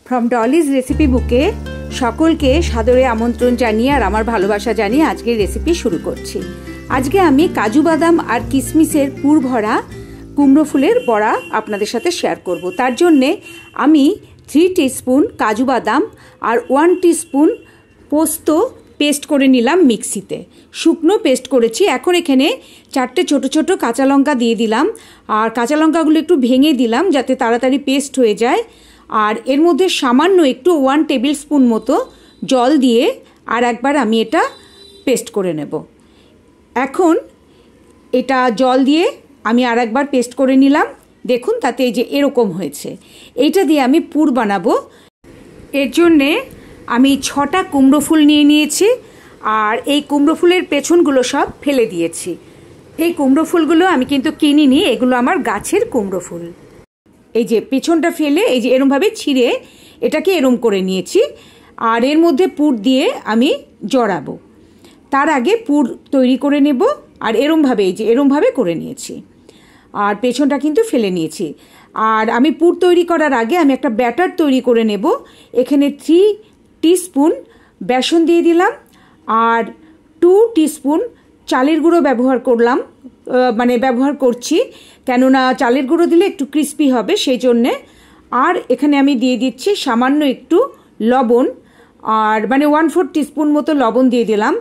From Dolly's recipe বুকে সকলকে সাদরে আমন্ত্রণ জানিয়ে আর আমার ভালোবাসা জানিয়ে আজকের রেসিপি শুরু করছি। আজকে আমি কাজু বাদাম আর কিশমিশের পুর ভরা কুমড়ো ফুলের বড়া আপনাদের সাথে শেয়ার করব। তার জন্যে আমি 3 টিস্পুন কাজু বাদাম আর 1 টিস্পুন পোস্ত পেস্ট করে নিলাম মিক্সিতে, শুকনো পেস্ট করেছি। এখন এখানে 4টে ছোট ছোট কাঁচা লঙ্কা দিয়ে দিলাম, আর কাঁচা লঙ্কাগুলো একটু ভেঙে দিলাম যাতে তাড়াতাড়ি পেস্ট হয়ে যায়। আর এর মধ্যে সামান্য একটু 1 টেবিল স্পুন মতো জল দিয়ে আর একবার আমি এটা পেস্ট করে নেব। এখন এটা জল দিয়ে আমি আর একবার পেস্ট করে নিলাম। দেখুন তাতে এই যে এরকম হয়েছে। এইটা দিয়ে আমি পুর বানাবো। এর জন্যে আমি 6টা কুমড়ো ফুল নিয়ে নিয়েছি, আর এই কুমড়ো ফুলের পেছনগুলো সব ফেলে দিয়েছি। এই কুমড়ো ফুলগুলো আমি কিন্তু কিনিনি, এগুলো আমার গাছের কুমড়ো ফুল। এই যে পেছনটা ফেলে এই যে এরমভাবে ছিঁড়ে এটাকে এরম করে নিয়েছি, আর এর মধ্যে পুর দিয়ে আমি জড়াবো। তার আগে পুর তৈরি করে নেব, আর এরমভাবে এই যে এরমভাবে করে নিয়েছি, আর পেছনটা কিন্তু ফেলে নিয়েছি। আর আমি পুর তৈরি করার আগে আমি একটা ব্যাটার তৈরি করে নেব। এখানে 3 টিস্পুন বেসন দিয়ে দিলাম, আর 2 টিস্পুন চালের গুঁড়ো ব্যবহার করছি, কেননা চালের গুঁড়ো দিলে একটু ক্রিস্পি হবে সেই জন্যে। আর এখানে আমি দিয়ে দিচ্ছি সামান্য একটু লবণ, আর 1/4 টিস্পুন মতো লবণ দিয়ে দিলাম।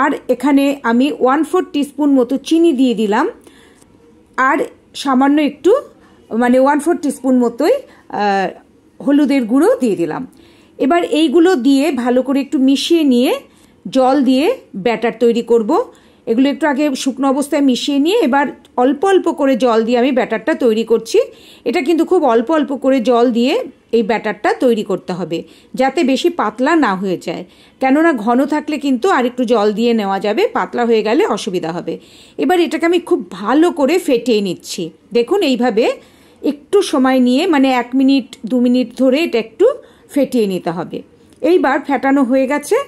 আর এখানে আমি 1/4 টিস্পুন মতো চিনি দিয়ে দিলাম, আর সামান্য একটু 1/4 টিস্পুন মতোই হলুদের গুঁড়ো দিয়ে দিলাম। এবার এইগুলো দিয়ে ভালো করে একটু মিশিয়ে নিয়ে জল দিয়ে ব্যাটার তৈরি করব। এগুলো একটু আগে শুকনো অবস্থায় মিশিয়ে নিয়ে এবার অল্প অল্প করে জল দিয়ে আমি ব্যাটারটা তৈরি করছি। এটা কিন্তু খুব অল্প অল্প করে জল দিয়ে এই ব্যাটারটা তৈরি করতে হবে, যাতে বেশি পাতলা না হয়ে যায়, কেননা ঘন থাকলে কিন্তু আর একটু জল দিয়ে নেওয়া যাবে, পাতলা হয়ে গেলে অসুবিধা হবে। এবার এটাকে আমি খুব ভালো করে ফেটিয়ে নিচ্ছি। দেখুন এইভাবে একটু সময় নিয়ে 1 মিনিট 2 মিনিট ধরে এটা একটু ফেটিয়ে নিতে হবে। এইবার ফেটানো হয়ে গেছে।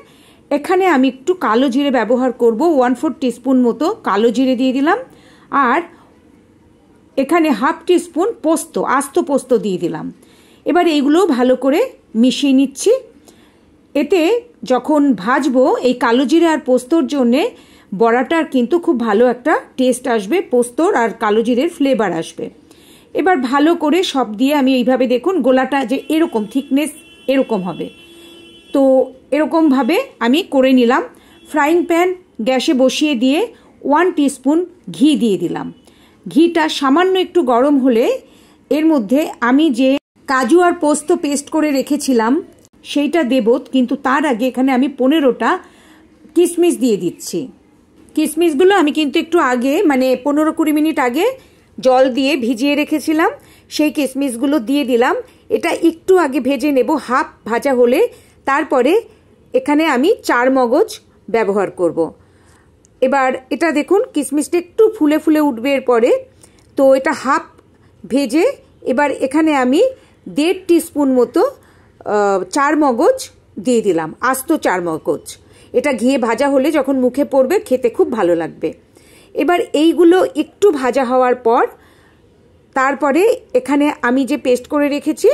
এখানে আমি একটু কালো জিরে ব্যবহার করব, 1/4 টিস্পুন মতো কালো জিরে দিয়ে দিলাম, আর এখানে 1/2 টিস্পুন আস্ত পোস্ত দিয়ে দিলাম। এবার এইগুলো ভালো করে মিশিয়ে নিচ্ছি। এতে যখন ভাজবো এই কালো জিরে আর পোস্তর জন্যে বড়াটার কিন্তু খুব ভালো একটা টেস্ট আসবে, পোস্তর আর কালো জিরের ফ্লেভার আসবে। এবার ভালো করে সব দিয়ে আমি এইভাবে, দেখুন গোলাটা যে এরকম থিকনেস এরকম হবে, তো এরকমভাবে আমি করে নিলাম। ফ্রাইং প্যান গ্যাসে বসিয়ে দিয়ে 1 টিস্পুন ঘি দিয়ে দিলাম। ঘিটা সামান্য একটু গরম হলে এর মধ্যে আমি যে কাজু আর পোস্ত পেস্ট করে রেখেছিলাম সেইটা দেব, কিন্তু তার আগে এখানে আমি 15টা কিশমিশ দিয়ে দিচ্ছি। কিশমিশগুলো আমি কিন্তু একটু আগে 15-20 মিনিট আগে জল দিয়ে ভিজিয়ে রেখেছিলাম, সেই কিশমিশগুলো দিয়ে দিলাম। এটা একটু আগে ভেজে নেব, হাফ ভাজা হলে তারপরে এখানে আমি 4 মগজ ব্যবহার করব। এবার এটা দেখুন কিশমিশটা একটু ফুলে ফুলে উঠবে এরপরে, তো এটা হাফ ভেজে এবার এখানে আমি 1.5 টিস্পুন মতো 4 মগজ দিয়ে দিলাম, আস্ত 4 মগজ। এটা ঘিয়ে ভাজা হলে যখন মুখে পড়বে খেতে খুব ভালো লাগবে। এবার এইগুলো একটু ভাজা হওয়ার পর তারপরে এখানে আমি যে পেস্ট করে রেখেছি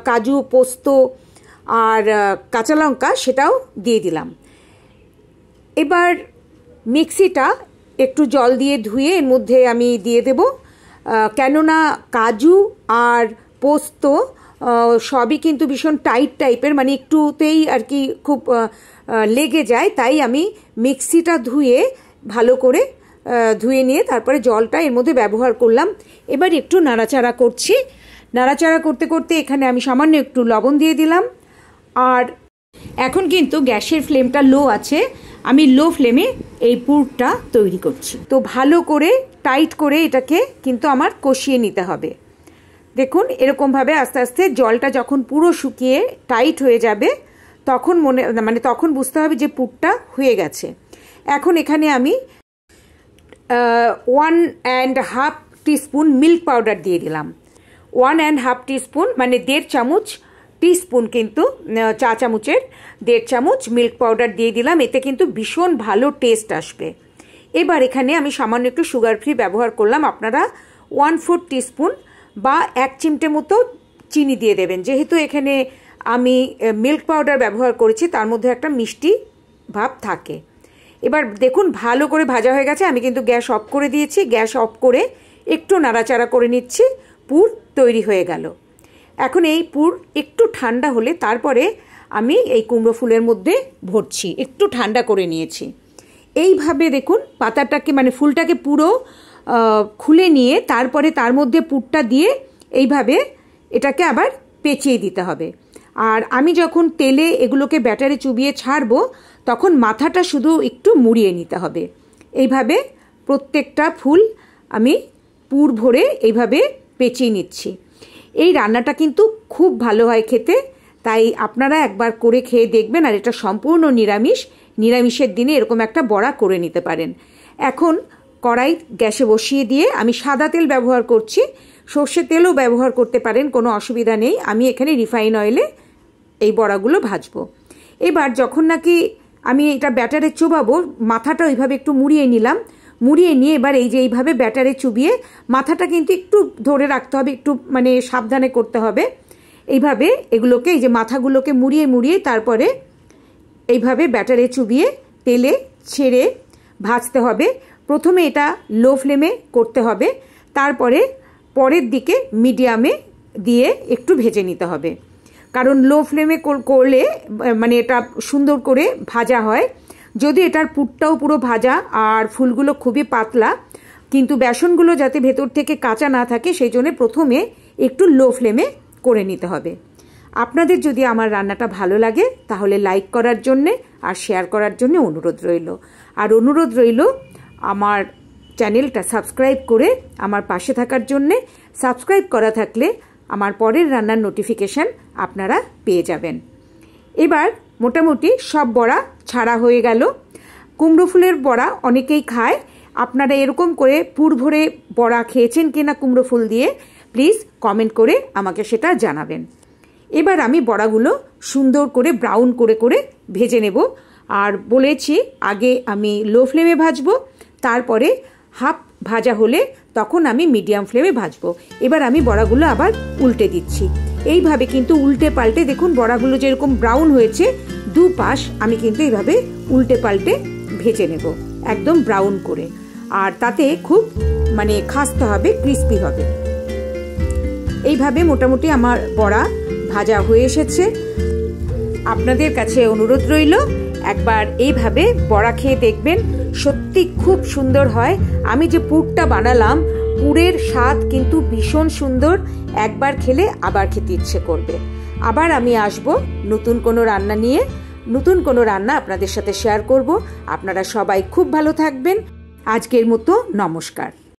কাজু পোস্ত আর কাঁচা লঙ্কা সেটাও দিয়ে দিলাম। এবার মিক্সিটা একটু জল দিয়ে ধুয়ে এর মধ্যে আমি দিয়ে দেব, কেননা কাজু আর পোস্ত সবই কিন্তু ভীষণ টাইট টাইপের, একটুতেই আর কি খুব লেগে যায়, তাই আমি মিক্সিটা ভালো করে ধুয়ে নিয়ে তারপরে জলটা এর মধ্যে ব্যবহার করলাম। এবার একটু নাড়াচাড়া করছি। নাড়াচাড়া করতে করতে এখানে আমি সামান্য একটু লবণ দিয়ে দিলাম। আর এখন কিন্তু গ্যাসের ফ্লেমটা লো আছে, আমি লো ফ্লেমে এই পুরটা তৈরি করছি। তো ভালো করে টাইট করে এটাকে কিন্তু আমার কষিয়ে নিতে হবে। দেখুন এরকমভাবে আস্তে আস্তে জলটা যখন পুরো শুকিয়ে টাইট হয়ে যাবে তখন তখন বুঝতে হবে যে পুরটা হয়ে গেছে। এখন এখানে আমি 1.5 টিস্পুন মিল্ক পাউডার দিয়ে দিলাম। 1.5 টিস্পুন 1.5 টিস্পুন কিন্তু চা চামচের 1.5 চামচ মিল্ক পাউডার দিয়ে দিলাম। এতে কিন্তু ভীষণ ভালো টেস্ট আসবে। এবার এখানে আমি সামান্য একটু সুগার ফ্রি ব্যবহার করলাম। আপনারা 1/4 টিস্পুন বা 1 চিমটে মতো চিনি দিয়ে দেবেন। যেহেতু এখানে আমি মিল্ক পাউডার ব্যবহার করেছি, তার মধ্যে একটা মিষ্টি ভাব থাকে। এবার দেখুন ভালো করে ভাজা হয়ে গেছে। আমি কিন্তু গ্যাস অফ করে দিয়েছি। গ্যাস অফ করে একটু নাড়াচাড়া করে নিচ্ছি। পুর তৈরি হয়ে গেল। এখন এই পুর একটু ঠান্ডা হলে তারপরে আমি এই কুমড়ো ফুলের মধ্যে ভরছি। একটু ঠান্ডা করে নিয়েছি। এইভাবে দেখুন পাতাটাকে মানে ফুলটাকে পুরো খুলে নিয়ে তারপরে তার মধ্যে পুরটা দিয়ে এইভাবে এটাকে আবার পেঁচিয়ে দিতে হবে। আর আমি যখন তেলে এগুলোকে ব্যাটারে চুবিয়ে ছাড়বো তখন মাথাটা শুধু একটু মুড়িয়ে নিতে হবে। এইভাবে প্রত্যেকটা ফুল আমি পুর ভরে এইভাবে পেঁচিয়ে নিচ্ছি। এই রান্নাটা কিন্তু খুব ভালো হয় খেতে, তাই আপনারা একবার করে খেয়ে দেখবেন। আর এটা সম্পূর্ণ নিরামিষ। নিরামিষের দিনে এরকম একটা বড়া করে নিতে পারেন। এখন কড়াই গ্যাসে বসিয়ে দিয়ে আমি সাদা তেল ব্যবহার করছি। সর্ষের তেলও ব্যবহার করতে পারেন, কোনো অসুবিধা নেই। আমি এখানে রিফাইন অয়েলে এই বড়াগুলো ভাজবো। এবার যখন নাকি আমি এটা ব্যাটারে চুবাবো, মাথাটা ওইভাবে একটু মুড়িয়ে নিলাম। মুড়িয়ে নিয়ে এবার এই যে এইভাবে ব্যাটারে চুবিয়ে মাথাটা কিন্তু একটু ধরে রাখতে হবে, একটু মানে সাবধানে করতে হবে। এইভাবে এগুলোকে এই যে মাথাগুলোকে মুড়িয়ে মুড়িয়ে তারপরে এইভাবে ব্যাটারে চুবিয়ে তেলে ছেড়ে ভাজতে হবে। প্রথমে এটা লো ফ্লেমে করতে হবে, তারপরে পরের দিকে মিডিয়ামে দিয়ে একটু ভেজে নিতে হবে। কারণ লো ফ্লেমে করলে মানে এটা সুন্দর করে ভাজা হয়। যদি এটার পুরটাও পুরো ভাজা আর ফুলগুলো খুবই পাতলা, কিন্তু বেসনগুলো যাতে ভেতর থেকে কাঁচা না থাকে সেই জন্য প্রথমে একটু লো ফ্লেমে করে নিতে হবে। আপনাদের যদি আমার রান্নাটা ভালো লাগে তাহলে লাইক করার জন্যে আর শেয়ার করার জন্য অনুরোধ রইল। আর অনুরোধ রইল আমার চ্যানেলটা সাবস্ক্রাইব করে আমার পাশে থাকার জন্যে। সাবস্ক্রাইব করা থাকলে আমার পরের রান্নার নোটিফিকেশান আপনারা পেয়ে যাবেন। এবার মোটামুটি সব বড়া ছাড়া হয়ে গেল। কুমড়ো ফুলের বড়া অনেকেই খায়। আপনারা এরকম করে পুর ভরে বড়া খেয়েছেন কিনা কুমড়ো ফুল দিয়ে প্লিজ কমেন্ট করে আমাকে সেটা জানাবেন। এবার আমি বড়াগুলো সুন্দর করে ব্রাউন করে করে ভেজে নেব। আর বলেছি আগে আমি লো ফ্লেমে ভাজবো, তারপরে হাফ ভাজা হলে তখন আমি মিডিয়াম ফ্লেমে ভাজবো। এবার আমি বড়াগুলো আবার উল্টে দিচ্ছি। এইভাবে কিন্তু উল্টে পাল্টে দেখুন বড়াগুলো যেরকম ব্রাউন হয়েছে, দু পাশ আমি কিন্তু এইভাবে উল্টে পাল্টে ভেজে নেব একদম ব্রাউন করে। আর তাতে খুব মানে খাস্তে হবে, ক্রিস্পি হবে। এইভাবে মোটামুটি আমার বড়া ভাজা হয়ে এসেছে। আপনাদের কাছে অনুরোধ রইল একবার এইভাবে বড়া খেয়ে দেখবেন, সত্যি খুব সুন্দর হয়। আমি যে পুরটা বানালাম, পুরের স্বাদ কিন্তু ভীষণ সুন্দর। একবার খেলে আবার খেতে ইচ্ছে করবে। আবার আমি আসব নতুন কোনো রান্না নিয়ে, নতুন কোনো রান্না আপনাদের সাথে শেয়ার করব। আপনারা সবাই খুব ভালো থাকবেন। আজকের মতো নমস্কার।